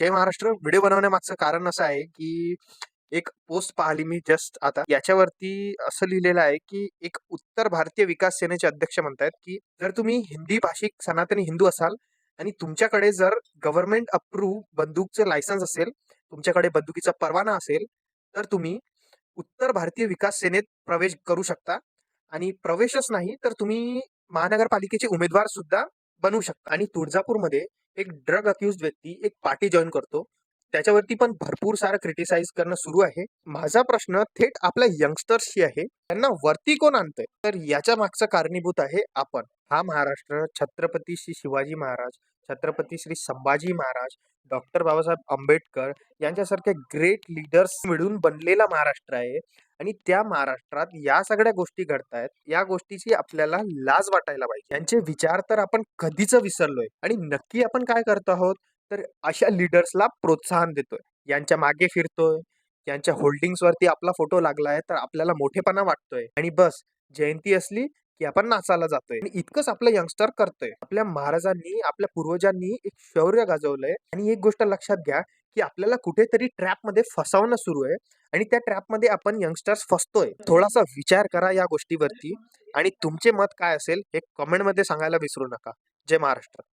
जय Maharashtra video बनवण्यामागचं कारण असं आहे, की एक पोस्ट पाहिली मी जस्ट आता. याच्यावरती असं लिहिलेलं आहे, की एक उत्तर भारतीय विकास सेनेचे अध्यक्ष म्हणतायत, की जर तुम्ही हिंदी भाषिक सनातनी हिंदू असाल आणि तुमच्याकडे जर गव्हर्नमेंट अप्रूव्ह बंदूकचं लायसन्स असेल, तुमच्याकडे बंदुकीचा परवाना असेल, तर तुम्ही उत्तर भारतीय विकास सेनेत प्रवेश करू शकता आणि प्रवेशच नाही तर तुम्ही महानगरपालिकेचे उमेदवार सुद्धा बनू शकता. आणि तुळजापूरमध्ये एक ड्रग अक्युज्ड व्यक्ती एक पार्टी जॉईन करतो. त्याच्यावरती पण भरपूर सारं क्रिटिसाइज करणं सुरू आहे. माझा प्रश्न थेट आपल्या यंगस्टर्सशी आहे. त्यांना वरती कोण आणतंय? तर याच्या मागचं कारणीभूत आहे आपण. हा महाराष्ट्र छत्रपती श्री शिवाजी महाराज, छत्रपती श्री संभाजी महाराज, डॉक्टर बाबासाहेब आंबेडकर यांच्यासारख्या ग्रेट लीडर्स मिळून बनलेला महाराष्ट्र आहे. आणि त्या महाराष्ट्रात या सगळ्या गोष्टी घडतायत. या गोष्टीची आपल्याला लाज वाटायला पाहिजे. यांचे विचार तर आपण कधीच विसरलोय आणि नक्की आपण काय करतो आहोत, तर अशा लीडर्सला प्रोत्साहन देतोय. यांच्या मागे फिरतोय, यांच्या होल्डिंग्सवरती आपला फोटो लागलाय, तर आपल्याला मोठेपणा वाटतोय आणि बस जयंती असली की आपण नाचायला जातोय. आणि इतकंच आपलं यंगस्टर करतोय. आपल्या महाराजांनी, आपल्या पूर्वजांनी एक शौर्य गाजवलंय आणि एक गोष्ट लक्षात घ्या, की आपल्याला कुठेतरी ट्रॅपमध्ये फसवणं सुरू आहे आणि त्या ट्रॅपमध्ये आपण यंगस्टर्स फसतोय. थोडासा विचार करा या गोष्टीवरती आणि तुमचे मत काय असेल हे कमेंटमध्ये सांगायला विसरू नका. जय महाराष्ट्र.